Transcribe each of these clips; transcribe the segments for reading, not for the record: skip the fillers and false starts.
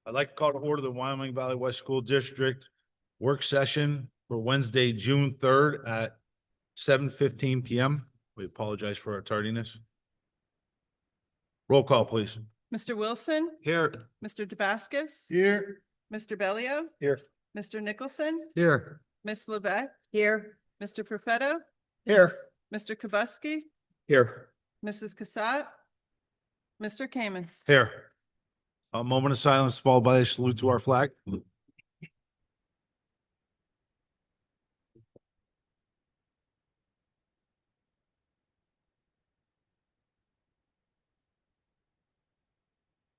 I'd like to call to order the Wyoming Valley West School District work session for Wednesday, June 3rd at 7:15 PM. We apologize for our tardiness. Roll call, please. Mr. Wilson, Here. Mr. Damascus, Here. Mr. Bellio, Here. Mr. Nicholson, Here. Ms. Lebec. Here. Mr. Perfetto, Here. Mr. Kubuski, Here. Mrs. Cassatt, Mr. Kamis. Here. A moment of silence followed by a salute to our flag.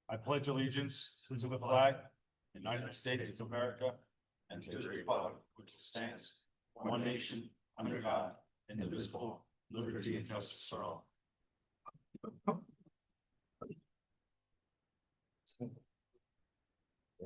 I pledge allegiance to the flag, United States of America, and to the republic which stands, one nation, under God, indivisible, liberty and justice for all. I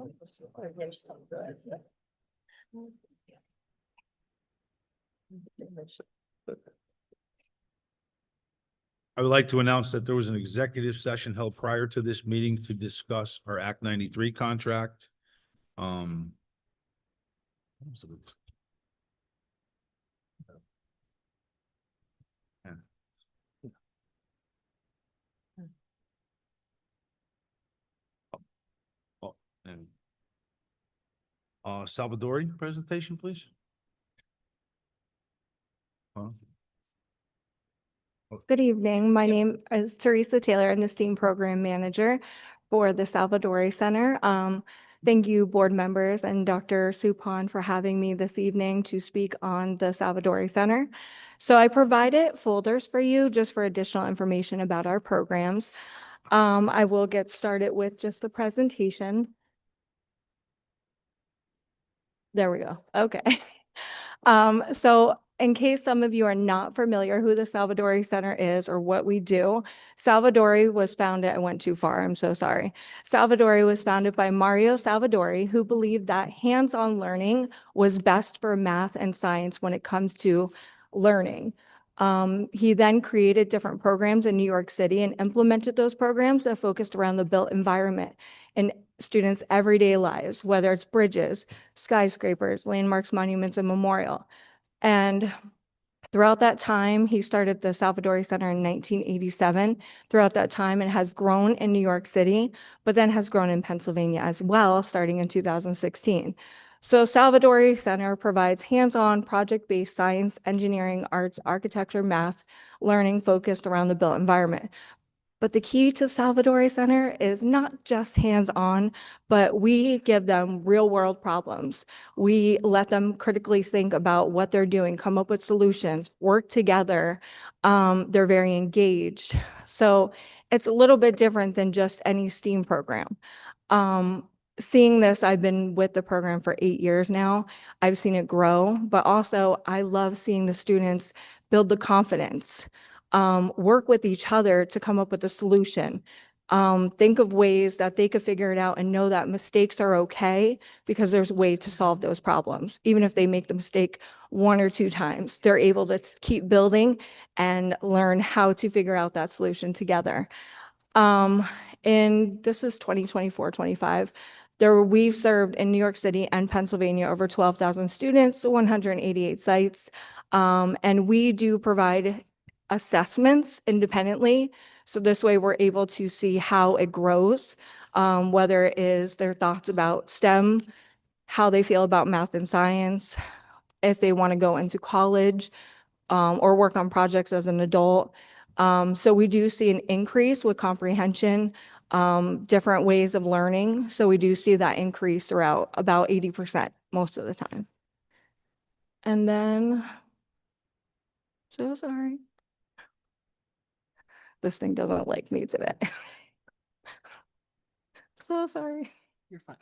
would like to announce that there was an executive session held prior to this meeting to discuss our Act 93 contract. And Salvadori presentation, please. Good evening. My name is Teresa Taylor. I'm the STEAM Program Manager for the Salvadori Center. Thank you, board members and Dr. Supon for having me this evening to speak on the Salvadori Center. So I provided folders for you just for additional information about our programs. I will get started with just the presentation. There we go. Okay. So in case some of you are not familiar who the Salvadori Center is or what we do, Salvadori was founded, I went too far, I'm so sorry. Salvadori was founded by Mario Salvadori, who believed that hands-on learning was best for math and science when it comes to learning. He then created different programs in New York City and implemented those programs that focused around the built environment in students' everyday lives, whether it's bridges, skyscrapers, landmarks, monuments, and memorial. And throughout that time, he started the Salvadori Center in 1987. Throughout that time, it has grown in New York City, but then has grown in Pennsylvania as well, starting in 2016. So Salvadori Center provides hands-on project-based science, engineering, arts, architecture, math, learning focused around the built environment. But the key to Salvadori Center is not just hands-on, but we give them real-world problems. We let them critically think about what they're doing, come up with solutions, work together. They're very engaged. So it's a little bit different than just any STEAM program. Seeing this, I've been with the program for 8 years now. I've seen it grow, but also I love seeing the students build the confidence. Work with each other to come up with a solution. Think of ways that they could figure it out and know that mistakes are okay because there's a way to solve those problems. Even if they make the mistake 1 or 2 times, they're able to keep building and learn how to figure out that solution together. And this is 2024-25. We've served in New York City and Pennsylvania over 12,000 students, 188 sites. And we do provide assessments independently. So this way we're able to see how it grows, whether it is their thoughts about STEM, how they feel about math and science, if they want to go into college, or work on projects as an adult. So we do see an increase with comprehension, different ways of learning. So we do see that increase throughout about 80% most of the time. And then, so sorry. This thing doesn't like me today. So sorry. You're fine.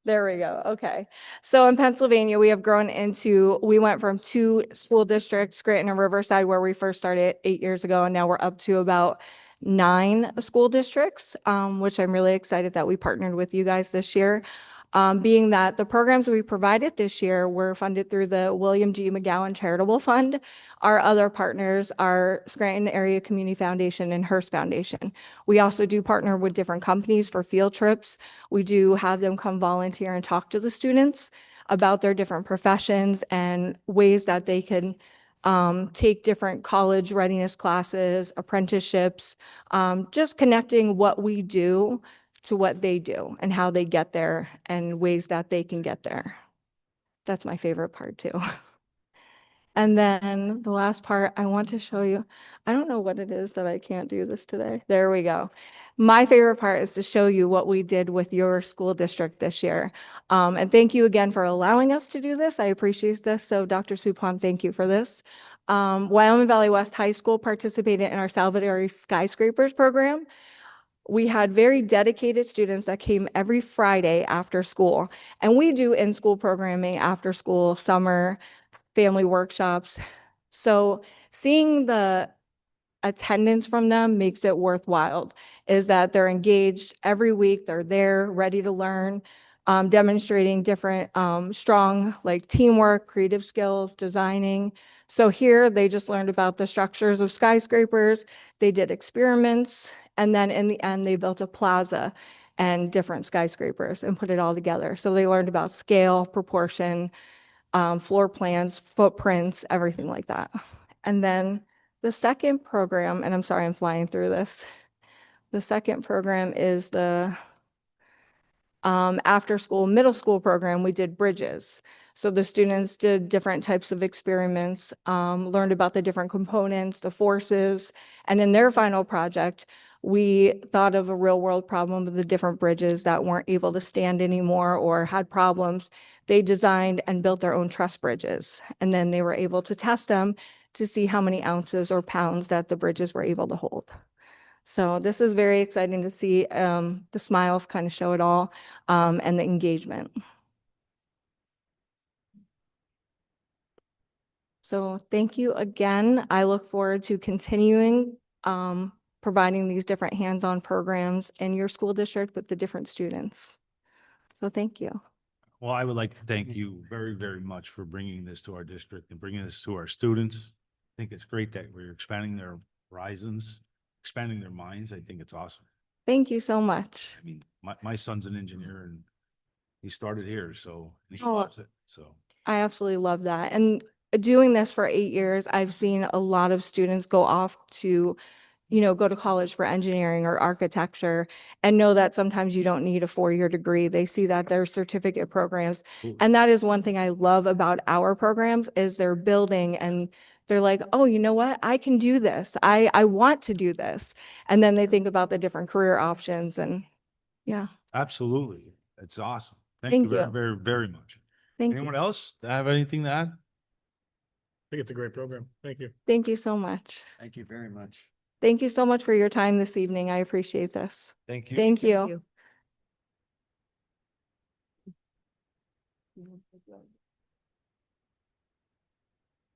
There we go. Okay. So in Pennsylvania, we went from 2 school districts, Scranton and Riverside, where we first started 8 years ago, and now we're up to about 9 school districts, which I'm really excited that we partnered with you guys this year. Being that the programs we provided this year were funded through the William G. McGowan Charitable Fund. Our other partners are Scranton Area Community Foundation and Hearst Foundation. We also do partner with different companies for field trips. We do have them come volunteer and talk to the students about their different professions and ways that they can take different college readiness classes, apprenticeships, just connecting what we do to what they do and how they get there and ways that they can get there. That's my favorite part too. And then the last part I want to show you, I don't know what it is that I can't do this today. There we go. My favorite part is to show you what we did with your school district this year. And thank you again for allowing us to do this. I appreciate this. So Dr. Supon, thank you for this. Wyoming Valley West High School participated in our Salvadori Skyscrapers program. We had very dedicated students that came every Friday after school. And we do in-school programming after school, summer, family workshops. So seeing the attendance from them makes it worthwhile, is that they're engaged every week, they're there, ready to learn, demonstrating different strong like teamwork, creative skills, designing. So here they just learned about the structures of skyscrapers, they did experiments, and then in the end they built a plaza and different skyscrapers and put it all together. So they learned about scale, proportion, floor plans, footprints, everything like that. And then the second program, and I'm sorry, I'm flying through this. The second program is the after school, middle school program. We did bridges. So the students did different types of experiments, learned about the different components, the forces, and in their final project, we thought of a real world problem with the different bridges that weren't able to stand anymore or had problems. They designed and built their own truss bridges, and then they were able to test them to see how many ounces or pounds that the bridges were able to hold. So this is very exciting to see. The smiles kind of show it all, and the engagement. So thank you again. I look forward to continuing providing these different hands-on programs in your school district with the different students. So thank you. Well, I would like to thank you very, very much for bringing this to our district and bringing this to our students. I think it's great that we're expanding their horizons, expanding their minds. I think it's awesome. Thank you so much. I mean, my son's an engineer and he started here, so he Oh, loves it. So I absolutely love that. And doing this for 8 years, I've seen a lot of students go off to, go to college for engineering or architecture and know that sometimes you don't need a 4-year degree. They see that there's certificate programs. And that is one thing I love about our programs is they're building and they're like, oh, you know what? I can do this. I want to do this. And then they think about the different career options and yeah, absolutely. It's awesome. Thank Thank you very, you. very, very much. thank you. Anyone else have anything to add? I think it's a great program. Thank you. Thank you so much. Thank you very much. Thank you so much for your time this evening. I appreciate this. Thank you. Thank you.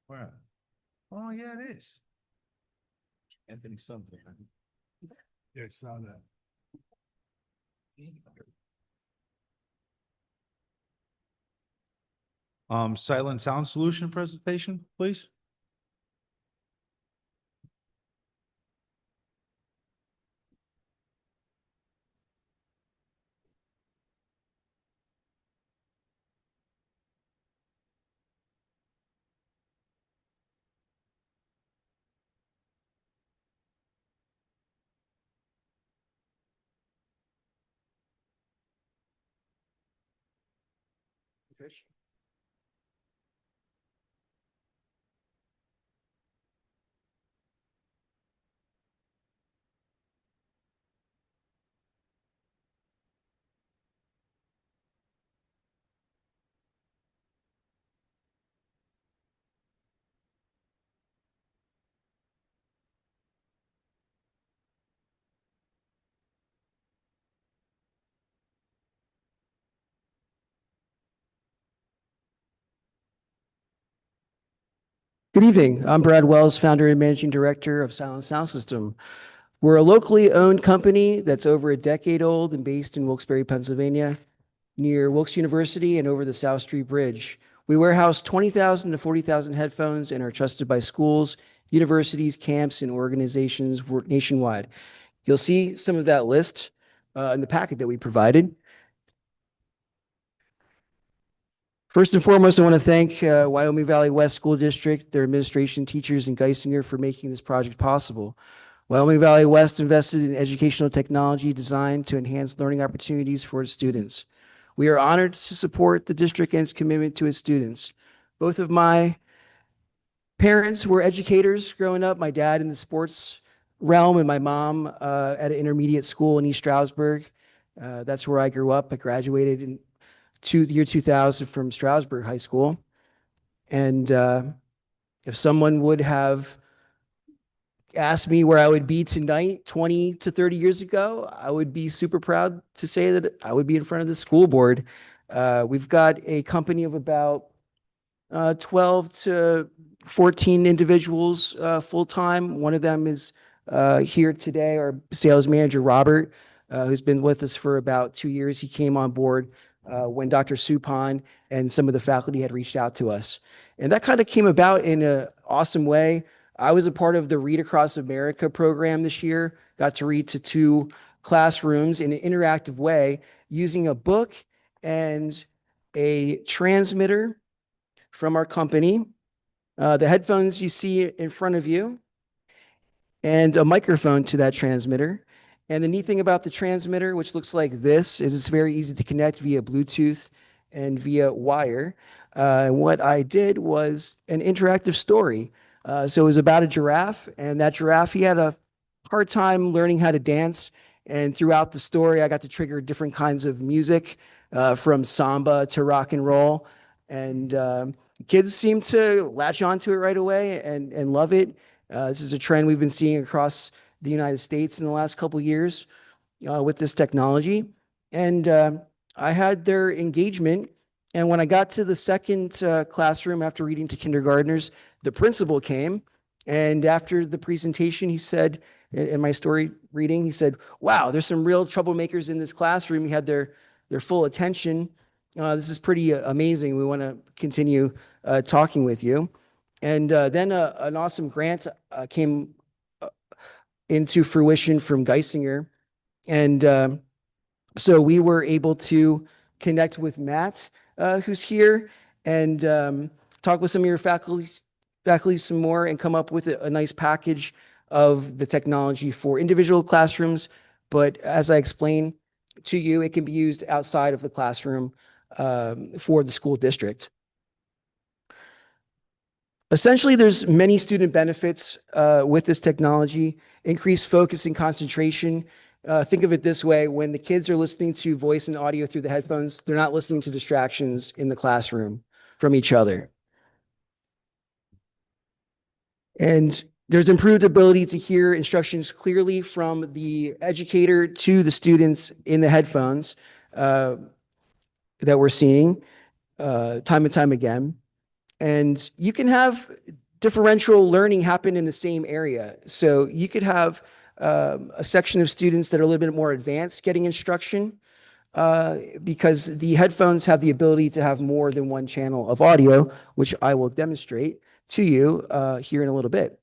Where? Oh, yeah, it is. Anthony something. Yeah, I saw that. Silent sound solution presentation, please. Good evening. I'm Brad Wells, founder and managing director of Silent Sound System. We're a locally owned company that's over a decade old and based in Wilkes-Barre, Pennsylvania. near Wilkes University and over the South Street Bridge. We warehouse 20,000 to 40,000 headphones and are trusted by schools, universities, camps, and organizations nationwide. You'll see some of that list in the packet that we provided. First and foremost, I want to thank Wyoming Valley West School District, their administration, teachers, and Geisinger for making this project possible. Wyoming Valley West invested in educational technology designed to enhance learning opportunities for its students. We are honored to support the district and its commitment to its students. Both of my parents were educators growing up, my dad in the sports realm and my mom at an intermediate school in East Stroudsburg. That's where I grew up. I graduated in the year 2000 from Stroudsburg High School. And if someone would have asked me where I would be tonight, 20 to 30 years ago, I would be super proud to say that I would be in front of the school board. We've got a company of about 12 to 14 individuals full-time. One of them is here today, our sales manager, Robert, who's been with us for about 2 years. He came on board when Dr. Suppan and some of the faculty had reached out to us. And that kind of came about in an awesome way. I was a part of the Read Across America program this year, got to read to 2 classrooms in an interactive way using a book and a transmitter from our company, the headphones you see in front of you, and a microphone to that transmitter. And the neat thing about the transmitter, which looks like this, is it's very easy to connect via Bluetooth and via wire. And what I did was an interactive story. So it was about a giraffe, and that giraffe, he had a hard time learning how to dance. And throughout the story, I got to trigger different kinds of music, from samba to rock and roll. And kids seem to latch onto it right away and love it. This is a trend we've been seeing across the United States in the last couple of years with this technology. And I had their engagement. And when I got to the second classroom after reading to kindergartners, the principal came. And after the presentation, he said, in my story reading, he said, "Wow, there's some real troublemakers in this classroom. You had their full attention. This is pretty amazing. We want to continue talking with you." And then an awesome grant came into fruition from Geisinger. And so we were able to connect with Matt, who's here, and talk with some of your faculty some more and come up with a nice package of the technology for individual classrooms. But as I explained to you, it can be used outside of the classroom for the school district. Essentially, there's many student benefits with this technology: increased focus and concentration. Think of it this way: when the kids are listening to voice and audio through the headphones, they're not listening to distractions in the classroom from each other. And there's improved ability to hear instructions clearly from the educator to the students in the headphones that we're seeing time and time again. And you can have differential learning happen in the same area. So you could have a section of students that are a little bit more advanced getting instruction because the headphones have the ability to have more than one channel of audio, which I will demonstrate to you here in a little bit.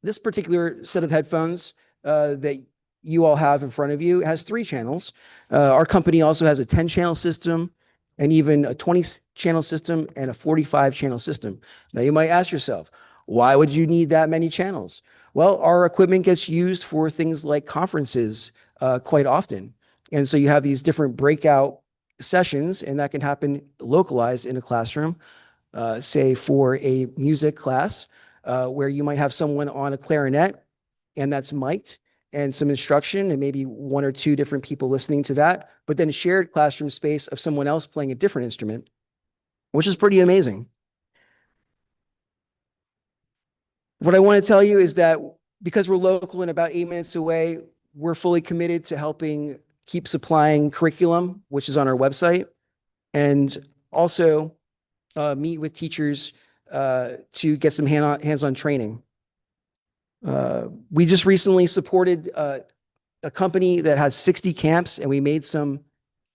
This particular set of headphones that you all have in front of you has 3 channels. Our company also has a 10-channel system, and even a 20-channel system and a 45-channel system. Now, you might ask yourself, why would you need that many channels? Well, our equipment gets used for things like conferences quite often. And so you have these different breakout sessions, and that can happen localized in a classroom, say for a music class, where you might have someone on a clarinet, and that's mic'd, and some instruction, and maybe 1 or 2 different people listening to that, but then shared classroom space of someone else playing a different instrument, which is pretty amazing. What I want to tell you is that because we're local and about 8 minutes away, we're fully committed to helping keep supplying curriculum, which is on our website, and also meet with teachers to get some hands-on training. We just recently supported a company that has 60 camps, and we made some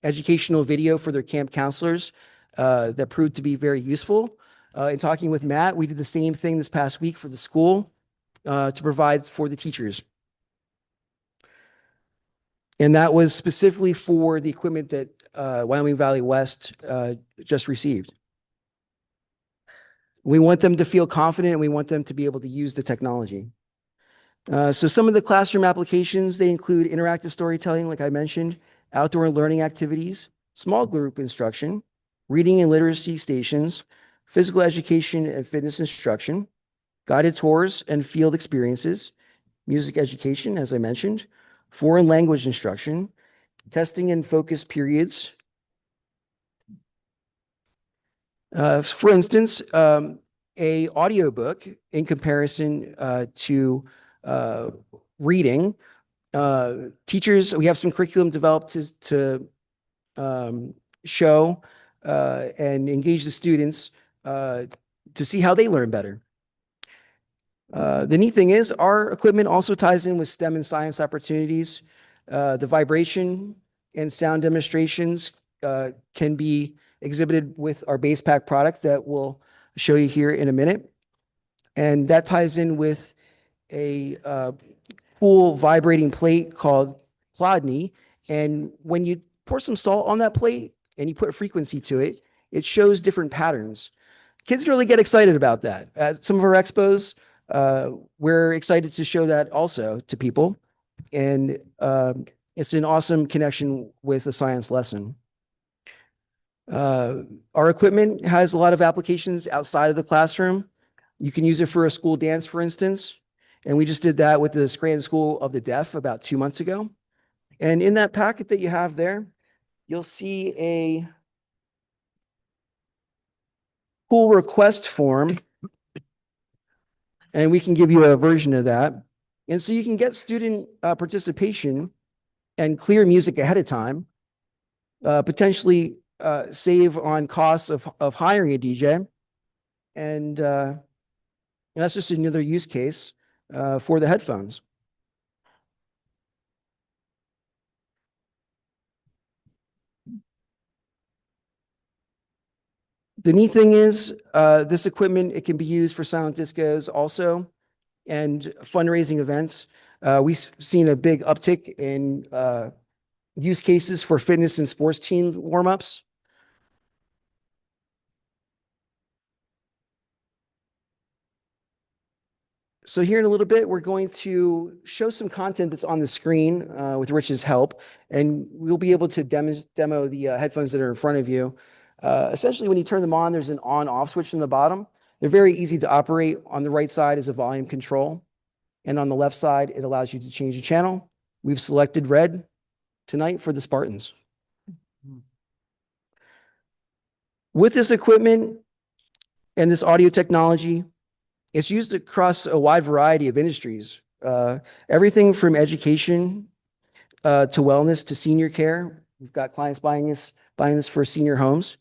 educational video for their camp counselors that proved to be very useful. In talking with Matt, we did the same thing this past week for the school to provide for the teachers. And that was specifically for the equipment that Wyoming Valley West just received. We want them to feel confident and we want them to be able to use the technology. So some of the classroom applications, they include interactive storytelling, like I mentioned, outdoor learning activities, small group instruction, reading and literacy stations, physical education and fitness instruction, guided tours and field experiences, music education, as I mentioned, foreign language instruction, testing and focus periods. For instance, a audiobook in comparison to reading. Teachers, we have some curriculum developed to show and engage the students to see how they learn better. The neat thing is our equipment also ties in with STEM and science opportunities. The vibration and sound demonstrations can be exhibited with our base pack product that we'll show you here in a minute. And that ties in with a cool vibrating plate called Plodney. And when you pour some salt on that plate and you put a frequency to it, it shows different patterns. Kids really get excited about that. At some of our expos, we're excited to show that also to people. And it's an awesome connection with a science lesson. Our equipment has a lot of applications outside of the classroom. You can use it for a school dance, for instance. And we just did that with the Scranton School of the Deaf about 2 months ago. And in that packet that you have there, you'll see a pull request form. And we can give you a version of that. And so you can get student participation and clear music ahead of time, potentially save on costs of hiring a DJ. And that's just another use case for the headphones. The neat thing is this equipment, it can be used for silent discos also and fundraising events. We've seen a big uptick in use cases for fitness and sports team warm-ups. So here in a little bit, we're going to show some content that's on the screen with Rich's help, and we'll be able to demo the headphones that are in front of you. Essentially, when you turn them on, there's an on-off switch in the bottom. They're very easy to operate. On the right side is a volume control, and on the left side, it allows you to change the channel. We've selected red tonight for the Spartans. With this equipment and this audio technology, it's used across a wide variety of industries, everything from education to wellness to senior care. We've got clients buying this for senior homes,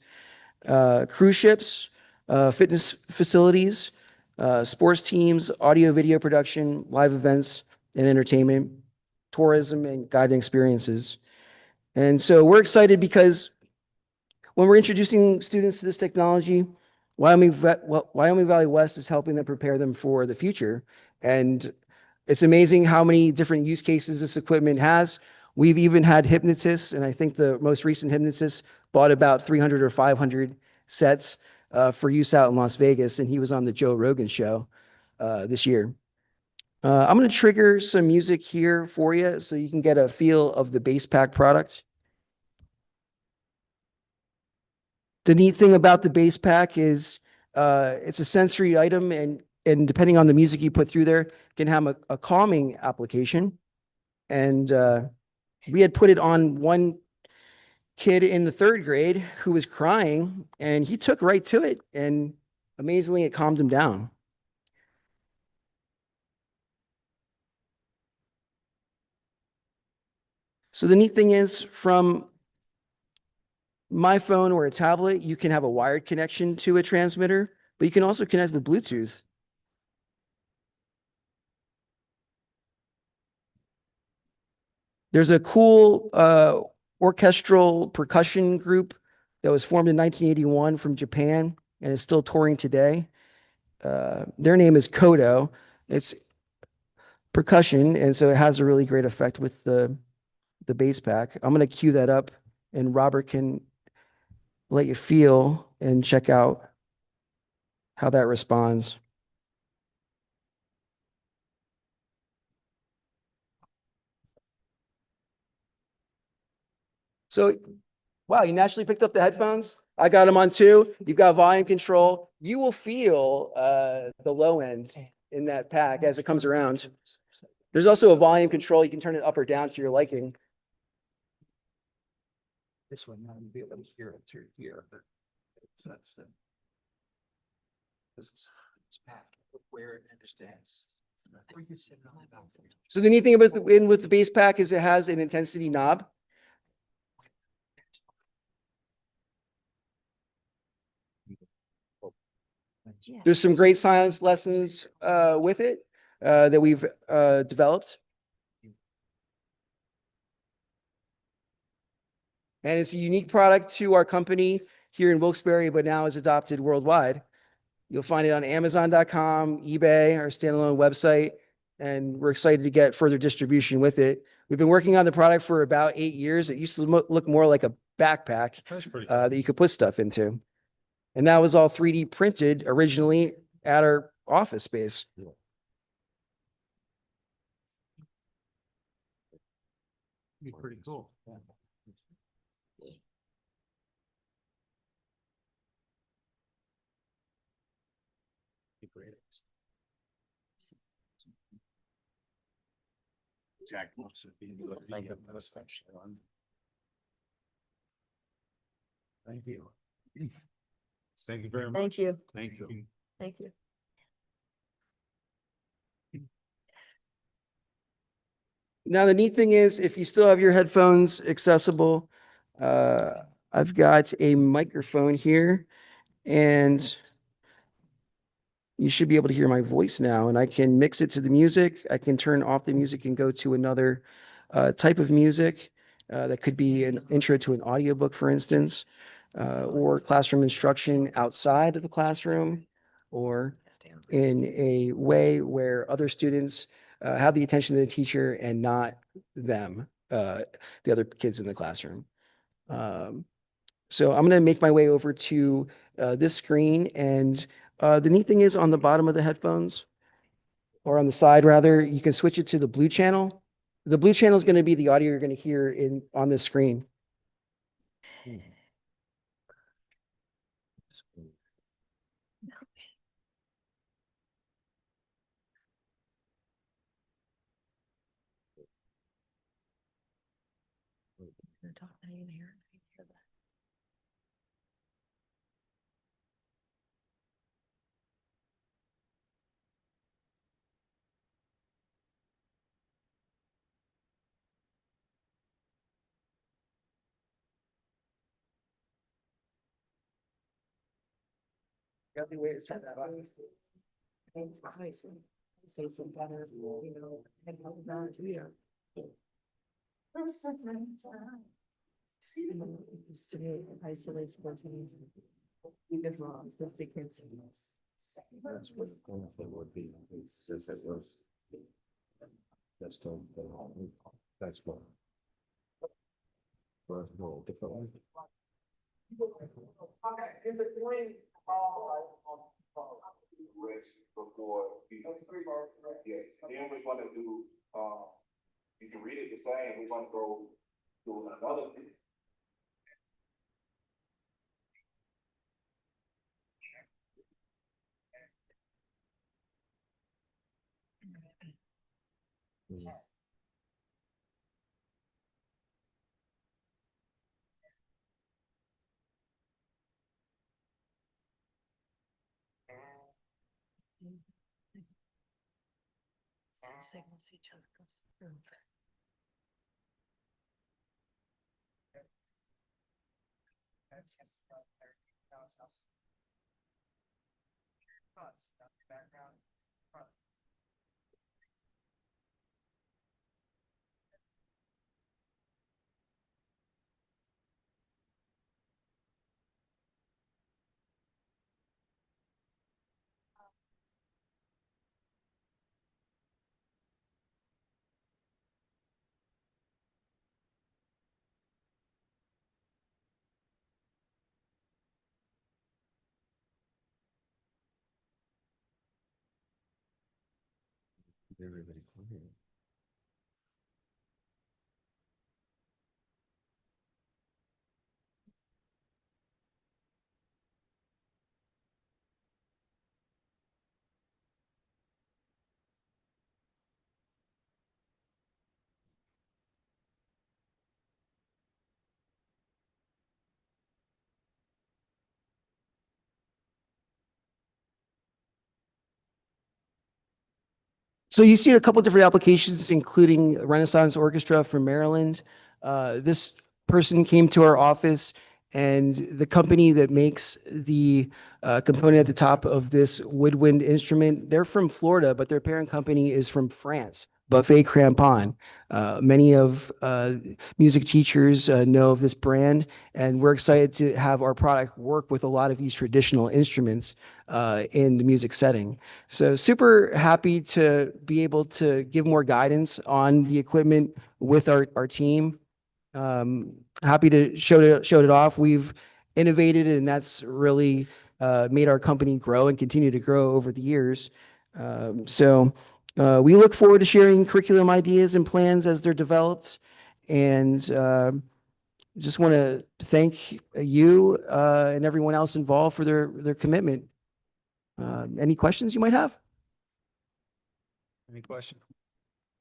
cruise ships, fitness facilities, sports teams, audio video production, live events and entertainment, tourism and guided experiences. And so we're excited because when we're introducing students to this technology, Wyoming Valley West is helping them prepare them for the future. And it's amazing how many different use cases this equipment has. We've even had hypnotists, and I think the most recent hypnotist bought about 300 or 500 sets for use out in Las Vegas, and he was on the Joe Rogan show this year. I'm going to trigger some music here for you so you can get a feel of the base pack product. The neat thing about the base pack is it's a sensory item, and depending on the music you put through there, can have a calming application. And we had put it on one kid in the 3rd grade who was crying, and he took right to it, and amazingly, it calmed him down. So the neat thing is, from my phone or a tablet, you can have a wired connection to a transmitter, but you can also connect with Bluetooth. There's a cool orchestral percussion group that was formed in 1981 from Japan and is still touring today. Their name is Kodo. It's percussion, and so it has a really great effect with the bass pack. I'm going to cue that up, and Robert can let you feel and check out how that responds. So, wow, you naturally picked up the headphones. I got them on too. You've got volume control. You will feel the low end in that pack as it comes around. There's also a volume control. You can turn it up or down to your liking. This one, now you'll be able to hear it through here. That's it. This is packed where it understands. So the neat thing about with the bass pack is it has an intensity knob. There's some great silence lessons with it that we've developed. And it's a unique product to our company here in Wilkes-Barre, but now is adopted worldwide. You'll find it on Amazon.com, eBay, our standalone website, and we're excited to get further distribution with it. We've been working on the product for about 8 years. It used to look more like a backpack That's pretty cool. that you could put stuff into. And that was all 3D printed originally at our office space. Be pretty cool. Exactly. Thank you. Thank you very much. Thank you. Thank you. Thank you. Now, the neat thing is, if you still have your headphones accessible, I've got a microphone here, and you should be able to hear my voice now, and I can mix it to the music. I can turn off the music and go to another type of music. That could be an intro to an audiobook, for instance, or classroom instruction outside of the classroom, or in a way where other students have the attention of the teacher and not them, the other kids in the classroom. So I'm going to make my way over to this screen, and the neat thing is on the bottom of the headphones, or on the side rather, you can switch it to the blue channel. The blue channel is going to be the audio you're going to hear on this screen. That's what the thing would be. It's just that was. That's the, that's what. Well, no, different one. Before, yes, then we're gonna do, you can read it the same, we're gonna go do another. Signals each other goes through. Everybody. So you see a couple different applications, including Renaissance Orchestra from Maryland. This person came to our office, and the company that makes the component at the top of this woodwind instrument, they're from Florida, but their parent company is from France, Buffet Crampon. Many of music teachers know of this brand, and we're excited to have our product work with a lot of these traditional instruments in the music setting. So super happy to be able to give more guidance on the equipment with our team. Happy to show it off. We've innovated, and that's really made our company grow and continue to grow over the years. We look forward to sharing curriculum ideas and plans as they're developed. And just want to thank you and everyone else involved for their commitment. Any questions you might have? Any question?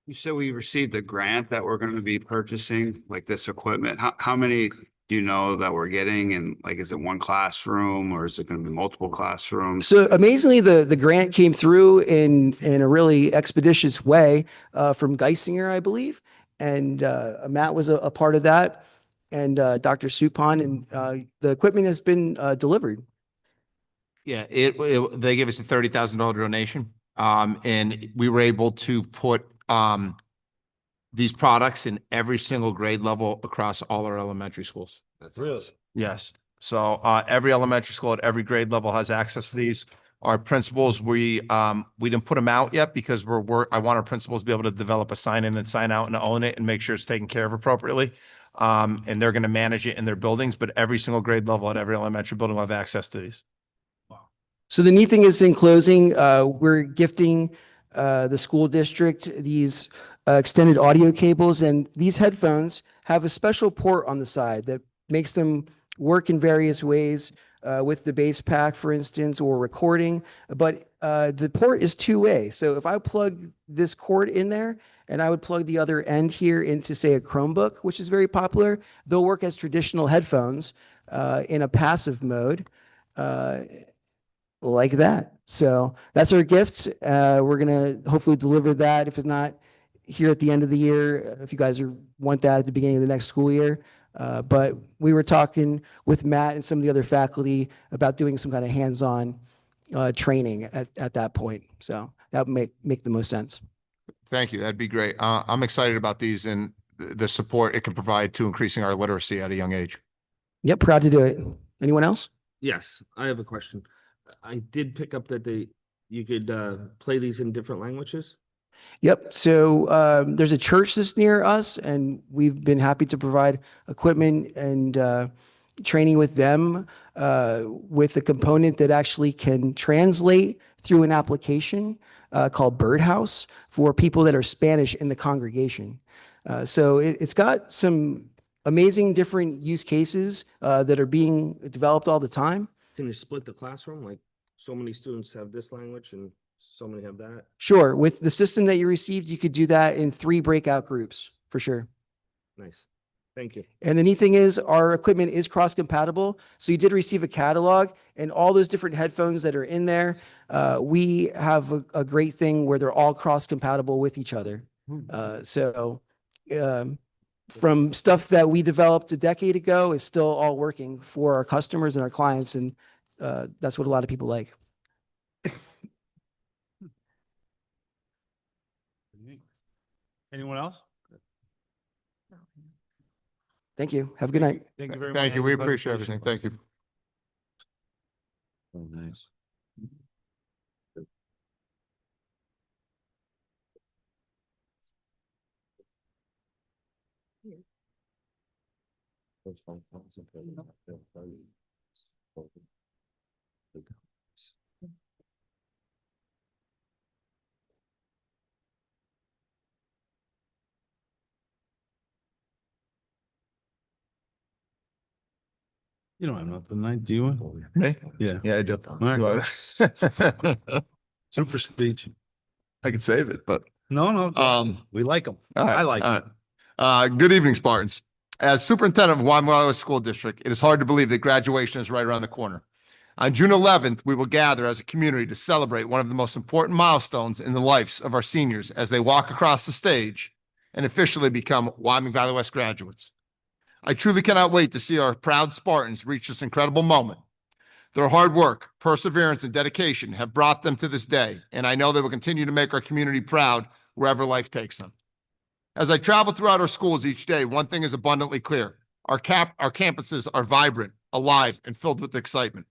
You said we received a grant that we're going to be purchasing like this equipment. How many do you know that we're getting? And like, is it one classroom or is it going to be multiple classrooms? So amazingly, the grant came through in a really expeditious way from Geisinger, I believe, and Matt was a part of that, and Dr. Supon, and the equipment has been delivered. Yeah, they gave us a $30,000 donation. And we were able to put these products in every single grade level across all our elementary schools. That's really. Yes. So every elementary school at every grade level has access to these. Our principals, we didn't put them out yet because I want our principals to be able to develop a sign in and sign out and own it and make sure it's taken care of appropriately. And they're going to manage it in their buildings, but every single grade level at every elementary building will have access to these. So the neat thing is, in closing, we're gifting the school district these extended audio cables, and these headphones have a special port on the side that makes them work in various ways with the bass pack, for instance, or recording. But the port is two-way. So if I plug this cord in there and I would plug the other end here into, say, a Chromebook, which is very popular, they'll work as traditional headphones in a passive mode. Like that. So that's our gift. We're going to hopefully deliver that. If it's not here at the end of the year, if you guys want that at the beginning of the next school year. But we were talking with Matt and some of the other faculty about doing some kind of hands-on training at that point. So that would make the most sense. Thank you. That'd be great. I'm excited about these and the support it can provide to increasing our literacy at a young age. Yep, proud to do it. Anyone else? Yes, I have a question. I did pick up that you could play these in different languages. Yep. So there's a church that's near us, and we've been happy to provide equipment and training with them with a component that actually can translate through an application called Birdhouse for people that are Spanish in the congregation. So it's got some amazing different use cases that are being developed all the time. Can you split the classroom? Like so many students have this language and so many have that. Sure. With the system that you received, you could do that in 3 breakout groups for sure. Nice. Thank you. And the neat thing is our equipment is cross-compatible. So you did receive a catalog, and all those different headphones that are in there, we have a great thing where they're all cross-compatible with each other. From stuff that we developed a decade ago is still all working for our customers and our clients. And that's what a lot of people like. Anyone else? Thank you. Have a good night. Thank you very much. Thank you. We for the appreciate presentation. everything. Thank you. Oh, nice. You don't have nothing tonight, do you? Me? Yeah. Yeah, I do. All right. Super speech. I could save it, but. No, we like them. All right, I like all 'em. right. Good evening, Spartans. As superintendent of Wyoming Valley West School District, it is hard to believe that graduation is right around the corner. On June 11th, we will gather as a community to celebrate one of the most important milestones in the lives of our seniors as they walk across the stage and officially become Wyoming Valley West graduates. I truly cannot wait to see our proud Spartans reach this incredible moment. Their hard work, perseverance, and dedication have brought them to this day, and I know they will continue to make our community proud wherever life takes them. As I travel throughout our schools each day, one thing is abundantly clear. Our campuses are vibrant, alive, and filled with excitement.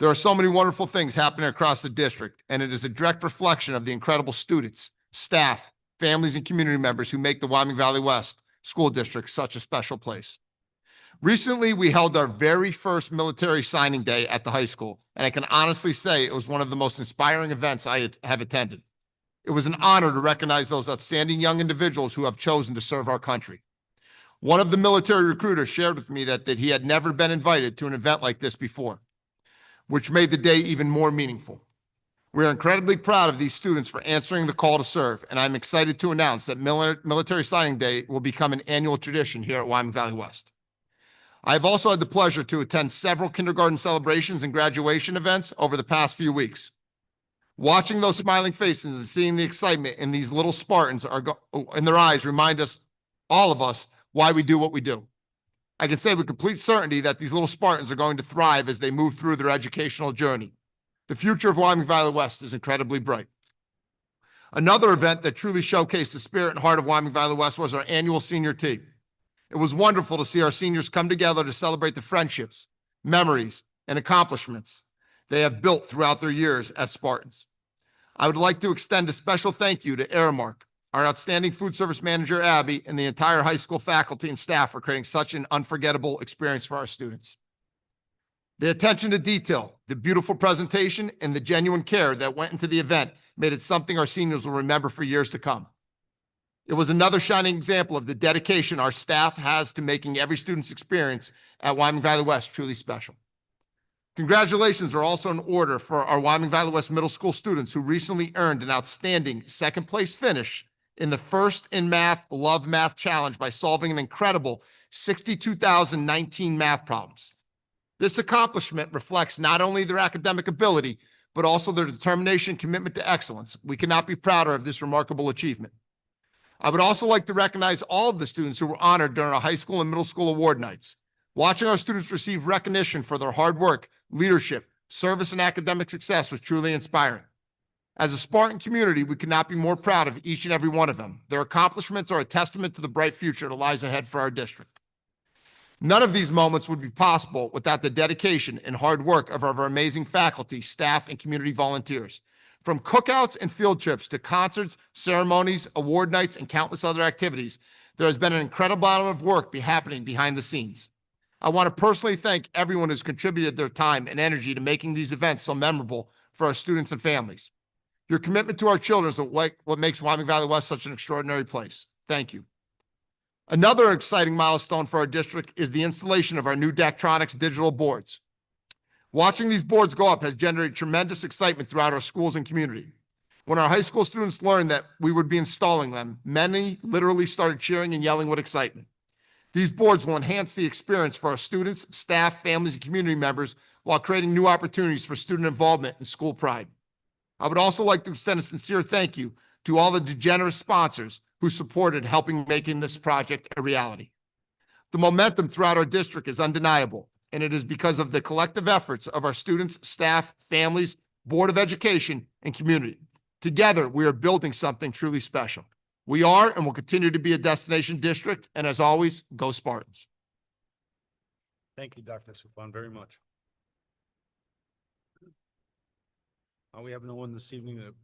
There are so many wonderful things happening across the district, and it is a direct reflection of the incredible students, staff, families, and community members who make the Wyoming Valley West School District such a special place. Recently, we held our very first military signing day at the high school, and I can honestly say it was one of the most inspiring events I have attended. It was an honor to recognize those outstanding young individuals who have chosen to serve our country. One of the military recruiters shared with me that he had never been invited to an event like this before, which made the day even more meaningful. We are incredibly proud of these students for answering the call to serve, and I'm excited to announce that Military Signing Day will become an annual tradition here at Wyoming Valley West. I have also had the pleasure to attend several kindergarten celebrations and graduation events over the past few weeks. Watching those smiling faces and seeing the excitement in these little Spartans in their eyes remind us, all of us, why we do what we do. I can say with complete certainty that these little Spartans are going to thrive as they move through their educational journey. The future of Wyoming Valley West is incredibly bright. Another event that truly showcased the spirit and heart of Wyoming Valley West was our annual senior tea. It was wonderful to see our seniors come together to celebrate the friendships, memories, and accomplishments they have built throughout their years as Spartans. I would like to extend a special thank you to Aramark, our outstanding food service manager, Abby, and the entire high school faculty and staff for creating such an unforgettable experience for our students. The attention to detail, the beautiful presentation, and the genuine care that went into the event made it something our seniors will remember for years to come. It was another shining example of the dedication our staff has to making every student's experience at Wyoming Valley West truly special. Congratulations are also in order for our Wyoming Valley West Middle School students who recently earned an outstanding second-place finish in the First in Math Love Math Challenge by solving an incredible 62,019 math problems. This accomplishment reflects not only their academic ability, but also their determination and commitment to excellence. We cannot be prouder of this remarkable achievement. I would also like to recognize all of the students who were honored during our high school and middle school award nights. Watching our students receive recognition for their hard work, leadership, service, and academic success was truly inspiring. As a Spartan community, we could not be more proud of each and every one of them. Their accomplishments are a testament to the bright future that lies ahead for our district. None of these moments would be possible without the dedication and hard work of our amazing faculty, staff, and community volunteers. From cookouts and field trips to concerts, ceremonies, award nights, and countless other activities, there has been an incredible amount of work happening behind the scenes. I want to personally thank everyone who's contributed their time and energy to making these events so memorable for our students and families. Your commitment to our children is what makes Wyoming Valley West such an extraordinary place. Thank you. Another exciting milestone for our district is the installation of our new Daktronics digital boards. Watching these boards go up has generated tremendous excitement throughout our schools and community. When our high school students learned that we would be installing them, many literally started cheering and yelling with excitement. These boards will enhance the experience for our students, staff, families, and community members while creating new opportunities for student involvement and school pride. I would also like to extend a sincere thank you to all the generous sponsors who supported helping making this project a reality. The momentum throughout our district is undeniable, and it is because of the collective efforts of our students, staff, families, Board of Education, and community. Together, we are building something truly special. We are and will continue to be a destination district, and as always, go Spartans. Thank you, Dr. Suppan, very much. We have no one this evening to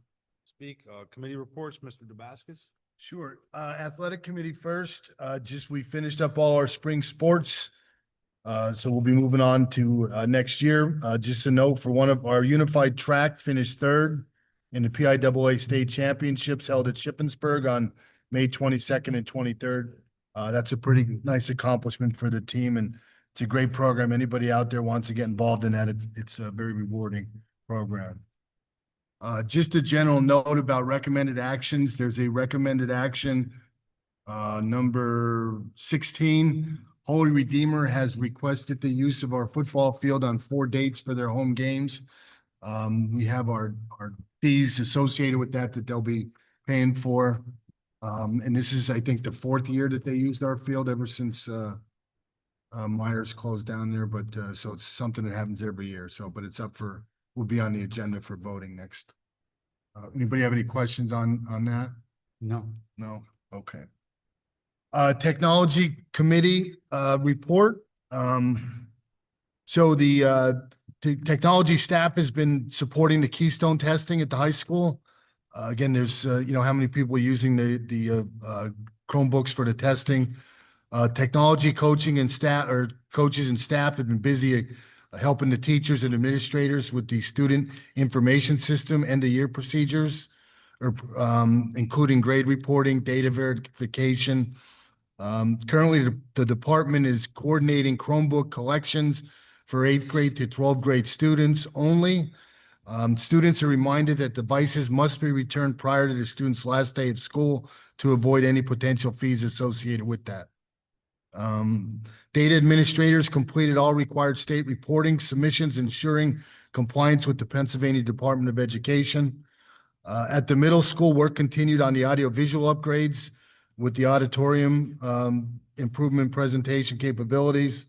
speak. Committee reports, Mr. DeBascus. Sure. Athletic committee first, we finished up all our spring sports. So we'll be moving on to next year. Just a note for one of our unified track finished third in the PIAA state championships held at Shippensburg on May 22nd and 23rd. That's a pretty nice accomplishment for the team, and It's a great program. Anybody out there wants to get involved in that, it's a very rewarding program. Just a general note about recommended actions. There's a recommended action, number 16. Holy Redeemer has requested the use of our football field on 4 dates for their home games. We have our fees associated with that they'll be paying for. And this is, I think, the 4th year that they used our field ever since Myers closed down there, but so it's something that happens every year. So, but it's will be on the agenda for voting next. Anybody have any questions on that? No. No? Okay. Technology Committee report. So the technology staff has been supporting the Keystone testing at the high school. Again, there's how many people are using the Chromebooks for the testing. Technology coaching and staff or coaches and staff have been busy helping the teachers and administrators with the student information system end of year procedures, or including grade reporting, data verification. Currently, the department is coordinating Chromebook collections for 8th grade to 12th grade students only. Students are reminded that devices must be returned prior to the student's last day of school to avoid any potential fees associated with that. Data administrators completed all required state reporting submissions, ensuring compliance with the Pennsylvania Department of Education. At the middle school, work continued on the audiovisual upgrades with the auditorium improvement presentation capabilities.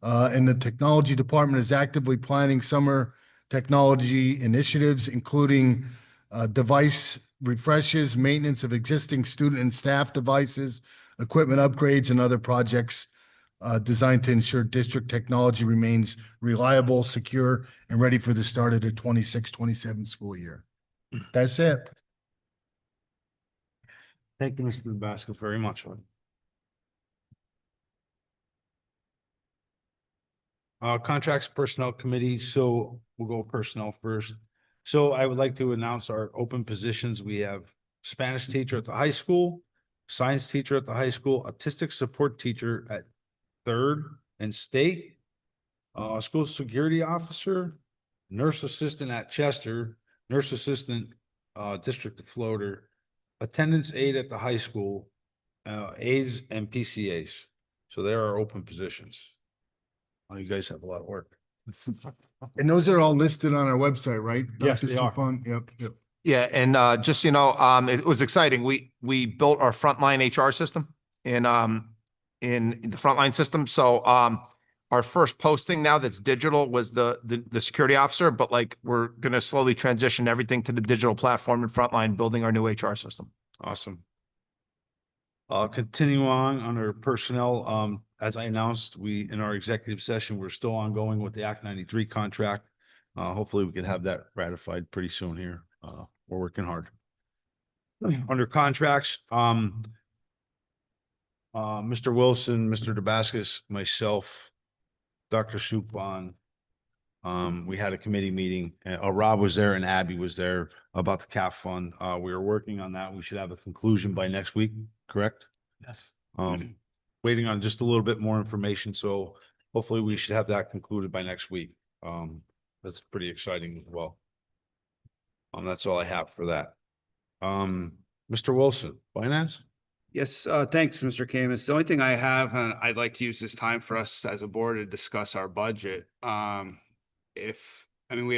And the technology department is actively planning summer technology initiatives, including device refreshes, maintenance of existing student and staff devices, equipment upgrades, and other projects designed to ensure district technology remains reliable, secure, and ready for the start of the 26-27 school year. That's it. Thank you, Mr. Basco, very much. Contracts Personnel Committee, so we'll go personnel first. So I would like to announce our open positions. We have Spanish teacher at the high school, science teacher at the high school, autistic support teacher at 3rd and State, school security officer, nurse assistant at Chester, nurse assistant, district of Floater, attendance aide at the high school, aides and PCAs. So there are open positions. Oh, you guys have a lot of work. And those are all listed on our website, right? Yes, Dr. they are. Stefan? Yep. Yeah, and just it was exciting. We built our frontline HR system in the frontline system. So our first posting now that's digital was the security officer, but like we're gonna slowly transition everything to the digital platform in frontline, building our new HR system. Awesome. Continue on under personnel, as I announced, in our executive session, we're still ongoing with the Act 93 contract. Hopefully we can have that ratified pretty soon here. We're working hard. Under contracts, Mr. Wilson, Mr. Damascus, myself, Dr. Supon, we had a committee meeting, Rob was there and Abby was there about the CAF fund. We were working on that. We should have a conclusion by next week, correct? Yes. Waiting on just a little bit more information, so hopefully we should have that concluded by next week. That's pretty exciting as well. That's all I have for that. Mr. Wilson, finance? Yes, thanks, Mr. Kamis. The only thing I have, and I'd like to use this time for us as a board to discuss our budget. We have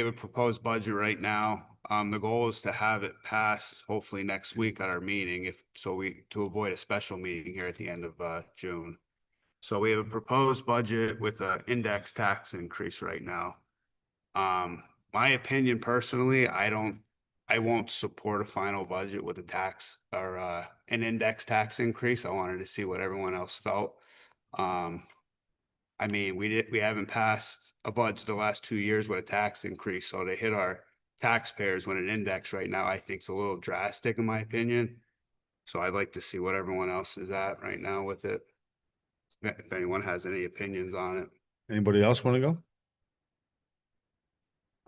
a proposed budget right now. The goal is to have it passed hopefully next week at our meeting, to avoid a special meeting here at the end of June. So we have a proposed budget with an index tax increase right now. My opinion personally, I won't support a final budget with a tax or an index tax increase. I wanted to see what everyone else felt. We haven't passed a budget the last 2 years with a tax increase, so to hit our taxpayers with an index right now, I think is a little drastic in my opinion. So I'd like to see what everyone else is at right now with it. If anyone has any opinions on it. Anybody else want to go?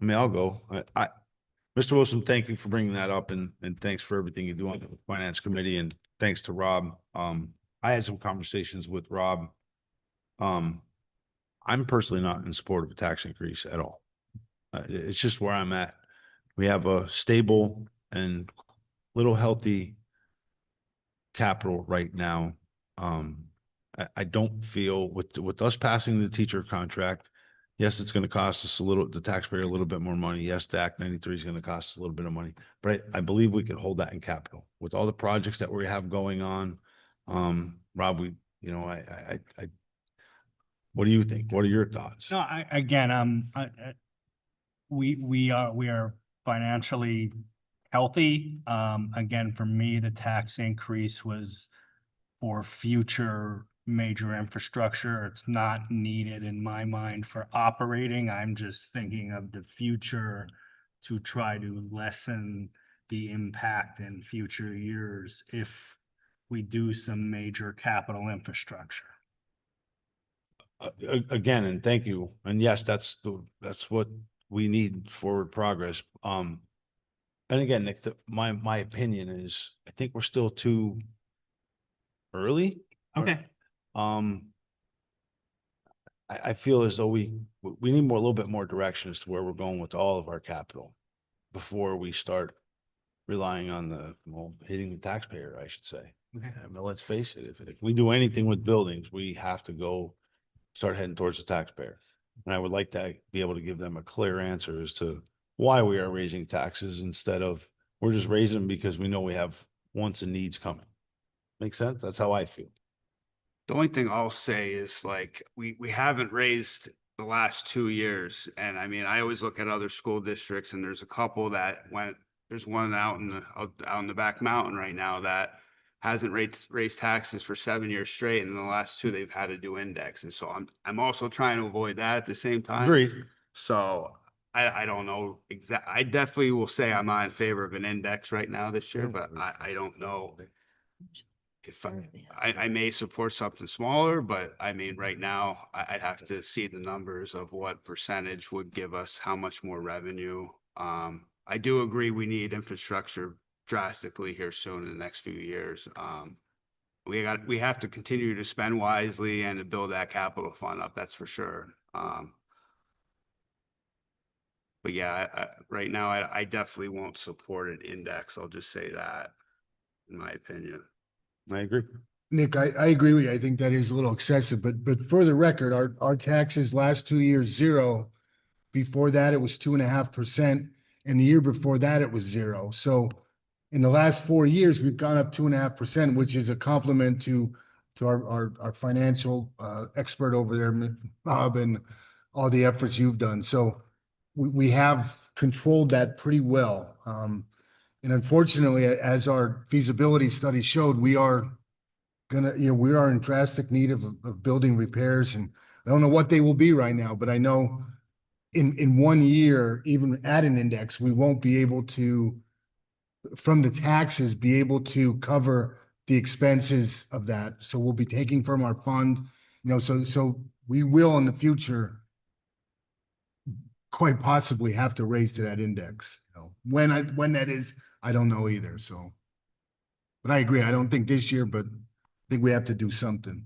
I'll go. Mr. Wilson, thank you for bringing that up and thanks for everything you do on the finance committee and thanks to Rob. I had some conversations with Rob. I'm personally not in support of a tax increase at all. It's just where I'm at. We have a stable and little healthy capital right now. I don't feel with us passing the teacher contract, yes, it's going to cost us the taxpayer a little bit more money. Yes, the Act 93 is going to cost us a little bit of money, but I believe we can hold that in capital with all the projects that we have going on. Rob, what do you think? What are your thoughts? No, we are financially healthy. Again, for me, the tax increase was for future major infrastructure. It's not needed in my mind for operating. I'm just thinking of the future to try to lessen the impact in future years if we do some major capital infrastructure. Again, and thank you. And yes, that's what we need forward progress. And again, Nick, my opinion is, I think we're still too early. Okay. I feel as though we need a little bit more direction as to where we're going with all of our capital before we start relying on hitting the taxpayer, I should say. Okay. I mean, let's face it, if we do anything with buildings, we have to start heading towards the taxpayer. And I would like to be able to give them a clear answer as to why we are raising taxes instead of we're just raising them because we know we have wants and needs coming. Make sense? That's how I feel. The only thing I'll say is like, we haven't raised the last 2 years. And I mean, I always look at other school districts and there's a couple there's one out in the back mountain right now that hasn't raised taxes for 7 years straight. And in the last 2, they've had to do index. And so I'm also trying to avoid that at the same time. Agreed. So I don't know I definitely will say I'm not in favor of an index right now this year, but I don't know if I may support something smaller, but I mean, right now, I'd have to see the numbers of what percentage would give us how much more revenue. I do agree we need infrastructure drastically here soon in the next few years. We have to continue to spend wisely and to build that capital fund up, that's for sure. But yeah, right now, I definitely won't support an index. I'll just say that, in my opinion. I agree. Nick, I agree with you. I think that is a little excessive, but for the record, our taxes last 2 years, 0. Before that, it was 2.5%. And the year before that, it was 0. So in the last 4 years, we've gone up 2.5%, which is a compliment to our financial expert over there, Bob, and all the efforts you've done. So we have controlled that pretty well. And unfortunately, as our feasibility study showed, we are in drastic need of building repairs, and I don't know what they will be right now, but I know in 1 year, even at an index, we won't be able to, from the taxes, be able to cover the expenses of that. So we'll be taking from our fund, so we will in the future quite possibly have to raise to that index. When that is, I don't know either. So, but I agree. I don't think this year, but I think we have to do something.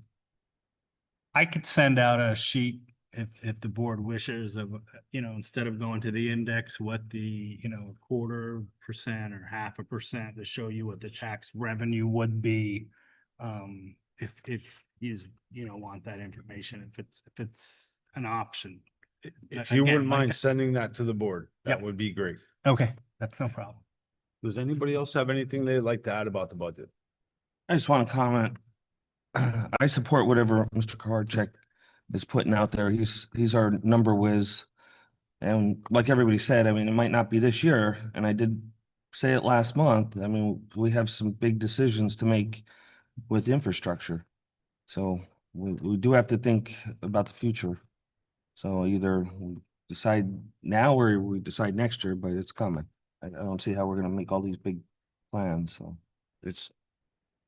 I could send out a sheet if the board wishes of, instead of going to the index, what the, 1/4% or 0.5% to show you what the tax revenue would be. If you want that information, if it's an option. If you Again, wouldn't like- mind sending that to the board, that Yep. would be great. Okay, that's no problem. Does anybody else have anything they'd like to add about the budget? I just want to comment. I support whatever Mr. Koharchek is putting out there. He's our number whiz. And like everybody said, I mean, it might not be this year, and I did say it last month. I mean, we have some big decisions to make with infrastructure. So we do have to think about the future. So either we decide now or we decide next year, but it's coming. I don't see how we're gonna make all these big plans, so. It's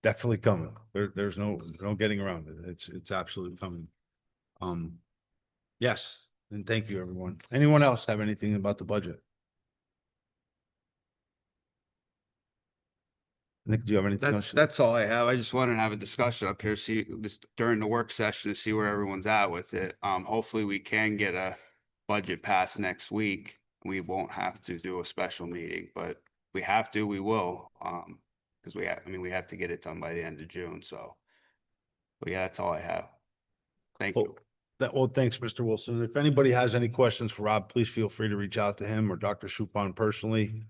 definitely coming. There's no getting around it. It's absolutely coming. Yes, and thank you, everyone. Anyone else have anything about the budget? Nick, do you have anything else? That's all I have. I just wanted to have a discussion up here, see this during the work session to see where everyone's at with it. Hopefully we can get a budget passed next week. We won't have to do a special meeting, but if we have to, we will. Because we have to get it done by the end of June, so. But yeah, that's all I have. Thank you. Well, thanks, Mr. Wilson. If anybody has any questions for Rob, please feel free to reach out to him or Dr. Suppan personally.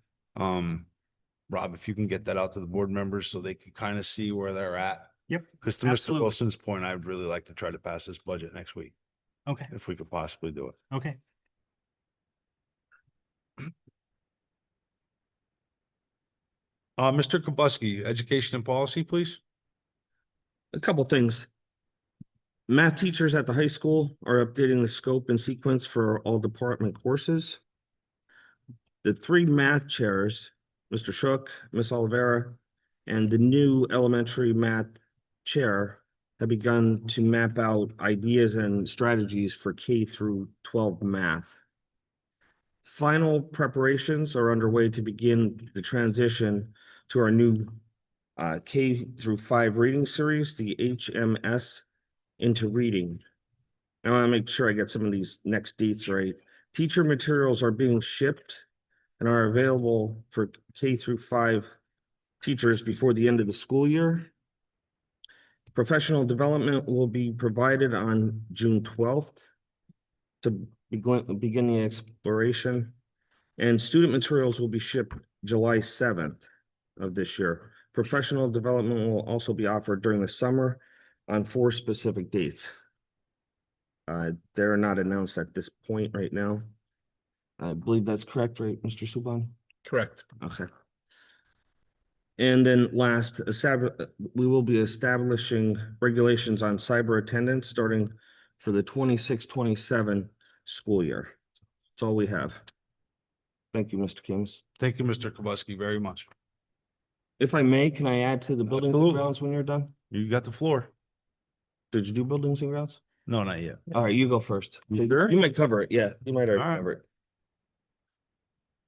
Rob, if you can get that out to the board members so they can kind of see where they're at. Yep. Because to Mr. Absolutely. Wilson's point, I'd really like to try to pass this budget next week, Okay, if we could possibly do it. okay. Mr. Kubuski, education and policy, please. A couple things. Math teachers at the high school are updating the scope and sequence for all department courses. The 3 math chairs, Mr. Shook, Ms. Olivera, and the new elementary math chair have begun to map out ideas and strategies for K through 12 math. Final preparations are underway to begin the transition to our new K through 5 reading series, the HMS into reading. I want to make sure I get some of these next dates right. Teacher materials are being shipped and are available for K through 5 teachers before the end of the school year. Professional development will be provided on June 12th to begin the exploration. And student materials will be shipped July 7th of this year. Professional development will also be offered during the summer on 4 specific dates. They're not announced at this point right now. I believe that's correct, right, Mr. Subban? Correct. Okay. And then last, we will be establishing regulations on cyber attendance starting for the 26-27 school year. That's all we have. Thank you, Mr. Kings. Thank you, Mr. Kubuski, very much. If I may, can I add to the building and Absolutely. grounds when you're done? You got the floor. Did you do buildings and grounds? No, not yet. All right, you go first. You sure? You might cover it. Yeah, you might already All right. cover it.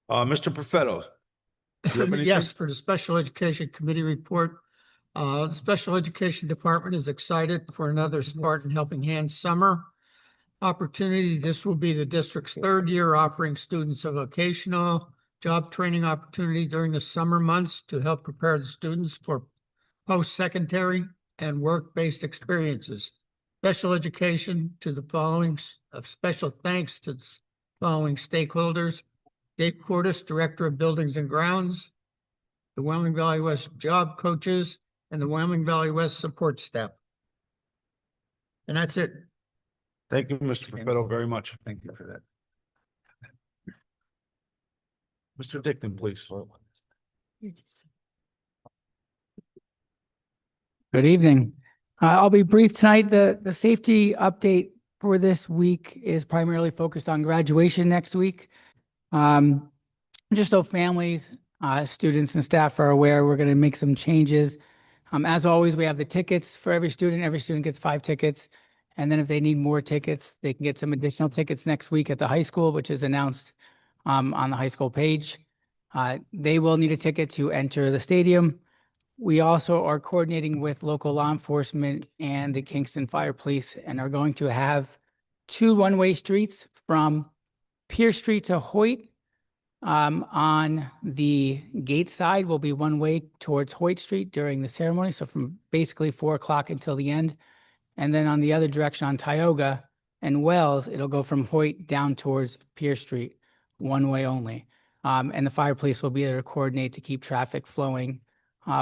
Mr. Perfetto. Do you have anything? Yes, for the Special Education Committee report. The Special Education Department is excited for another Spartan Helping Hand summer opportunity. This will be the district's 3rd year offering students a vocational job training opportunity during the summer months to help prepare the students for post-secondary and work-based experiences. Special education to the following, special thanks to the following stakeholders: Dave Cordes, Director of Buildings and Grounds, the Wyoming Valley West Job Coaches, and the Wyoming Valley West Support Staff. And that's it. Thank you, Mr. Perfetto, very much. Thank you for that. Mr. Dickon, please. Good evening. I'll be brief tonight. The safety update for this week is primarily focused on graduation next week. Just so families, students and staff are aware, we're going to make some changes. As always, we have the tickets for every student. Every student gets 5 tickets. And then if they need more tickets, they can get some additional tickets next week at the high school, which is announced on the high school page. They will need a ticket to enter the stadium. We also are coordinating with local law enforcement and the Kingston Fire Police and are going to have 2 one-way streets from Pierce Street to Hoyt. On the gate side will be one way towards Hoyt Street during the ceremony. So from basically 4 o'clock until the end. And then on the other direction on Tioga and Wells, it'll go from Hoyt down towards Pierce Street, one way only. And the fire police will be there to coordinate to keep traffic flowing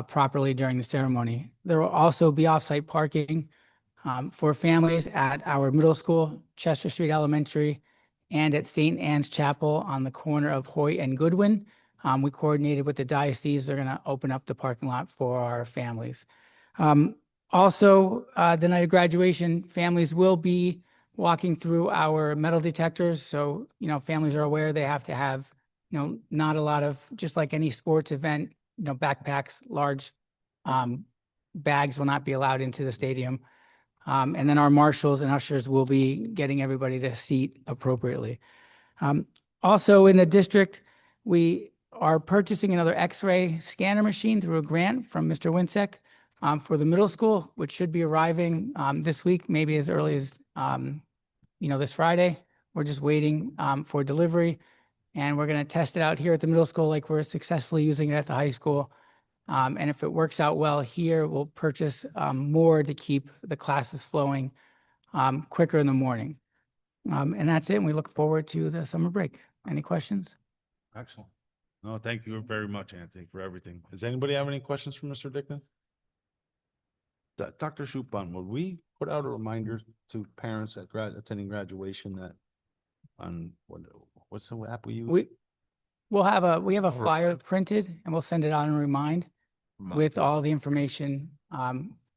properly during the ceremony. There will also be off-site parking for families at our middle school, Chester Street Elementary, and at St. Anne's Chapel on the corner of Hoyt and Goodwin. We coordinated with the diocese. They're going to open up the parking lot for our families. Also, the night of graduation, families will be walking through our metal detectors. So, families are aware they have to have, not a lot of, just like any sports event, backpacks, large bags will not be allowed into the stadium. And then our marshals and ushers will be getting everybody to seat appropriately. Also in the district, we are purchasing another X-ray scanner machine through a grant from Mr. Winsek for the middle school, which should be arriving this week, maybe as early as this Friday. We're just waiting for delivery, and we're going to test it out here at the middle school like we're successfully using it at the high school. And if it works out well here, we'll purchase more to keep the classes flowing quicker in the morning. And that's it. And we look forward to the summer break. Any questions? Excellent. No, thank you very much, Anthony, for everything. Does anybody have any questions for Mr. Dickman? Dr. Suppan, would we put out a reminder to parents at attending graduation that on what's the app we use? We have a flyer printed and we'll send it out and remind with all the information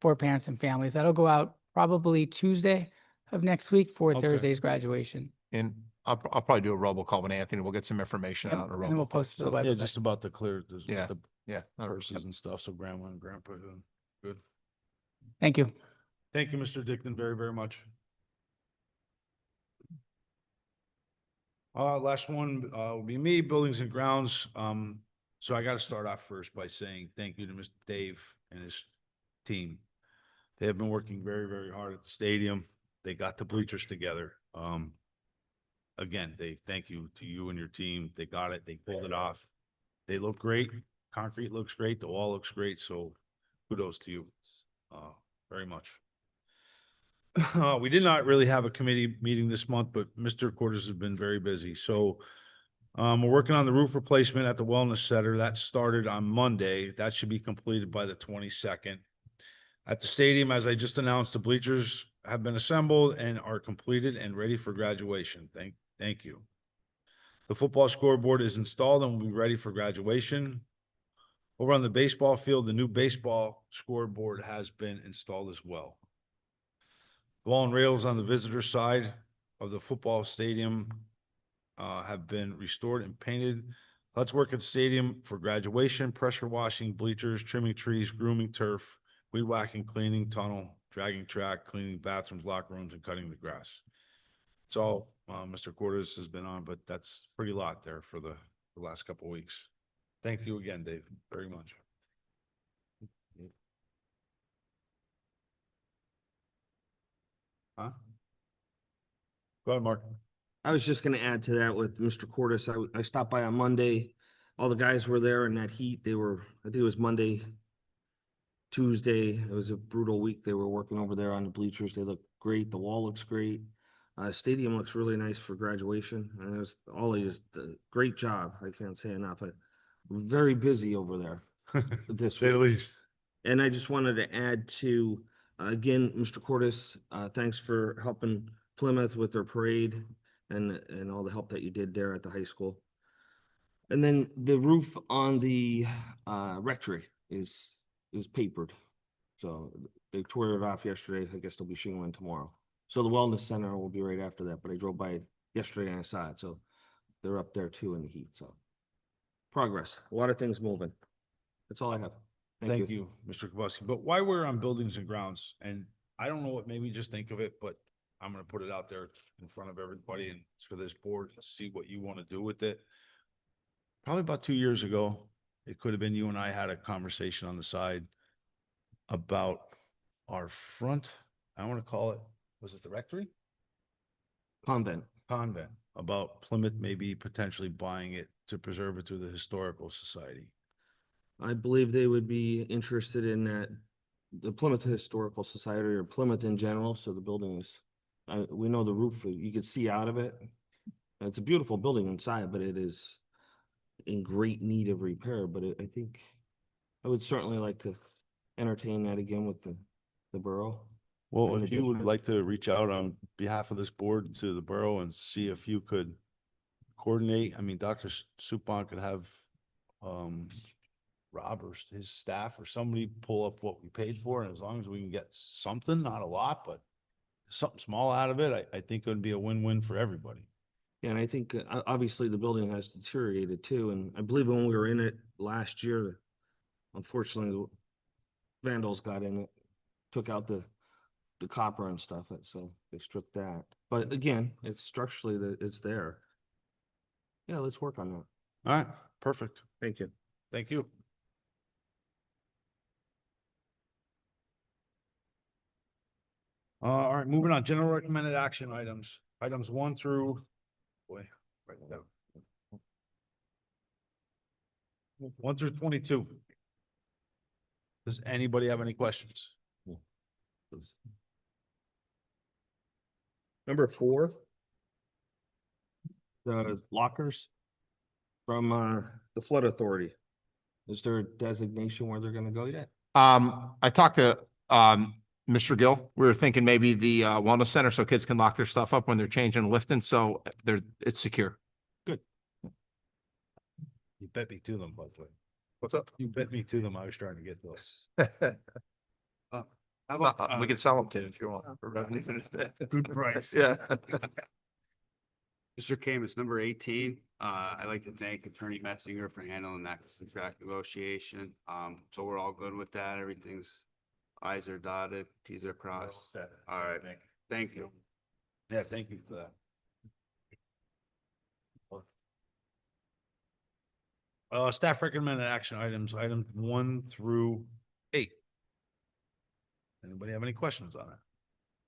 for parents and families. That'll go out probably Tuesday of next week for Okay. Thursday's graduation. And I'll probably do a robocall with Anthony. We'll get some information Yep, out in a and then we'll robocall. post it to the Yeah, website. just about the clear, Yeah. the Yeah. purses and stuff, so grandma and grandpa, good. Thank you. Thank you, Mr. Dickman, very, very much. Last one, will be me, Buildings and Grounds. So I gotta start off first by saying thank you to Mr. Dave and his team. They have been working very, very hard at the stadium. They got the bleachers together. Again, they thank you to you and your team. They got it. They pulled it off. They look great. Concrete looks great. The wall looks great. So kudos to you, very much. We did not really have a committee meeting this month, but Mr. Cordes has been very busy. So we're working on the roof replacement at the Wellness Center. That started on Monday. That should be completed by the 22nd. At the stadium, as I just announced, the bleachers have been assembled and are completed and ready for graduation. Thank you. The football scoreboard is installed and will be ready for graduation. Over on the baseball field, the new baseball scoreboard has been installed as well. Ball and rails on the visitor side of the football stadium have been restored and painted. Let's work at the stadium for graduation, pressure washing, bleachers, trimming trees, grooming turf, weed whacking, cleaning tunnel, dragging track, cleaning bathrooms, locker rooms, and cutting the grass. It's all Mr. Cordes has been on, but that's a pretty lot there for the last couple of weeks. Thank you again, Dave, very much. Huh? Go ahead, Mark. I was just gonna add to that with Mr. Cordes. I stopped by on Monday. All the guys were there in that heat. I think it was Monday, Tuesday. It was a brutal week. They were working over there on the bleachers. They look great. The wall looks great. Stadium looks really nice for graduation. And it was Ollie is a great job. I can't say enough. Very busy over there this Say the week. least. And I just wanted to add to, again, Mr. Cordes, thanks for helping Plymouth with their parade and all the help that you did there at the high school. And then the roof on the rectory is papered. So they tore it off yesterday. I guess they'll be shingling tomorrow. So the wellness center will be right after that, but I drove by yesterday and I saw it. So they're up there too in the heat. So progress, a lot of things moving. That's all I have. Thank you, Mr. Kowalski. But while we're on buildings and grounds, and I don't know what made me just think of it, but I'm gonna put it out there in front of everybody and for this board to see what you want to do with it. Probably about 2 years ago, it could have been you and I had a conversation on the side about our front, I want to call it, was it the rectory? Convent. Convent, about Plymouth maybe potentially buying it to preserve it through the Historical Society. I believe they would be interested in that, the Plymouth Historical Society or Plymouth in general. So the building is, we know the roof, you could see out of it. It's a beautiful building inside, but it is in great need of repair. But I think I would certainly like to entertain that again with the borough. Well, And if the you would district. like to reach out on behalf of this board to the borough and see if you could coordinate, I mean, Dr. Suppan could have Rob or his staff or somebody pull up what we paid for, and as long as we can get something, not a lot, but something small out of it, I think it would be a win-win for everybody. Yeah, and I think obviously the building has deteriorated too. And I believe when we were in it last year, unfortunately, the vandals got in it, took out the copper and stuff. So they stripped that. But again, it's structurally that it's there. Yeah, let's work on that. All right, Perfect. Thank you. Thank you. All right, moving on, general recommended action items, items 1 through, boy, write it down. 1 through 22. Does anybody have any questions? Number 4. The lockers from the flood authority. Is there a designation where they're gonna go yet? I talked to, Mr. Gill. We were thinking maybe the, wellness center so kids can lock their stuff up when they're changing and lifting. So it's secure. You bet me to them, by the way. What's up? You bet me to them. I was trying to get those. How about, We can sell them to you if you want. for revenue. Good price. Yeah. Mr. Kamis, number 18, I'd like to thank Attorney Messinger for handling that contract negotiation. So we're all good with that. Everything's i's are dotted, t's are crossed. All right, thank you. Yeah, thank you for that. Staff recommended action items, items 1 through 8. Anybody have any questions on it?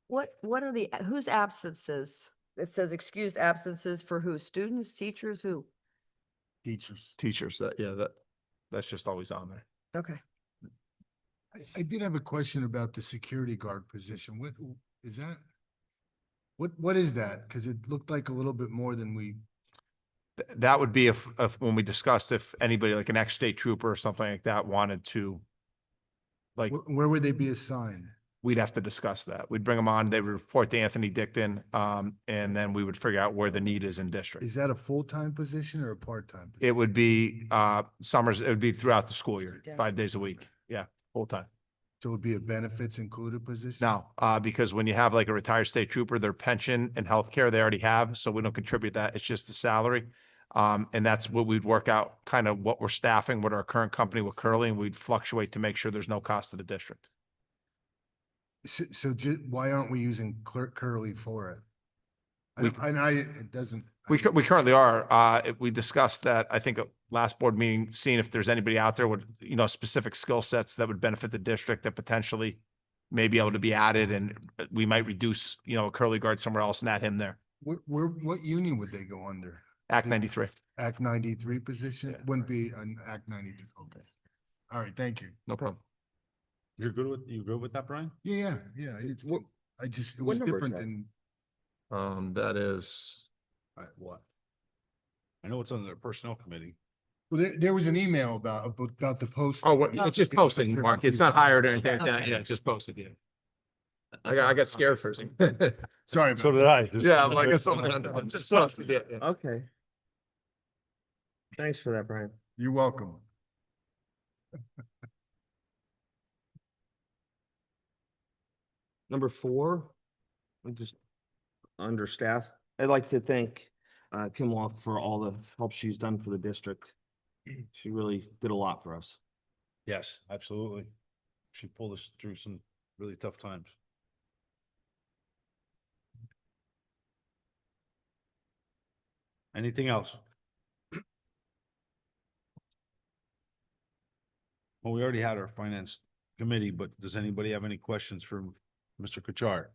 What are the, whose absences? It says excused absences for who? Students, teachers, who? Teachers, that's just always on there. Okay. I did have a question about the security guard position. What is that? What is that? Because it looked like a little bit more than we. That would be if when we discussed if anybody like an ex-state trooper or something like that wanted to, like, Where would they be assigned? we'd have to discuss that. We'd bring them on, they would report to Anthony Dickton, and then we would figure out where the need is in district. Is that a full-time position or a part-time? position? It would be, summers, it would be throughout the school year, 5 days a week. Yeah, full time. So it would be a benefits included position? No, because when you have like a retired state trooper, their pension and healthcare they already have, so we don't contribute that. It's just the salary. And that's what we'd work out, kind of what we're staffing with our current company with Curly, and we'd fluctuate to make sure there's no cost to the district. So why aren't we using Curly for it? We- It doesn't. We currently are. We discussed that, I think, at last board meeting, seeing if there's anybody out there with, specific skill sets that would benefit the district that potentially may be able to be added, and we might reduce, a curly guard somewhere else and add him there. What union would they go under? Act 93. Act 93 position? Yeah. Wouldn't be an Act 92. Okay. All right, thank you. No problem. You good with that, Brian? Yeah. It was number is different that? than, That is, All right, what? I know it's on the personnel committee. well, there was an email about the post. it's just posted, Mark. It's not hired or anything like that. Yeah, it's just posted, yeah. I got scared for a second. Sorry So about did I. Yeah, I'm like, it's just posted, yeah. Okay. Thanks for that, Brian. You're welcome. Number 4, we just under staff. I'd like to thank Kim Walk for all the help she's done for the district. She really did a lot for us. Yes, absolutely. She pulled us through some really tough times. Anything else? Well, we already had our finance committee, but does anybody have any questions for Mr. Kuchar?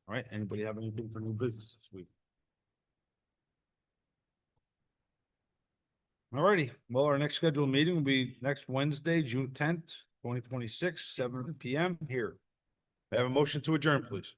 All right, anybody have anything for new business this week? All righty, well, our next scheduled meeting will be next Wednesday, June 10th, 2026, 7 PM here. I have a motion to adjourn, please.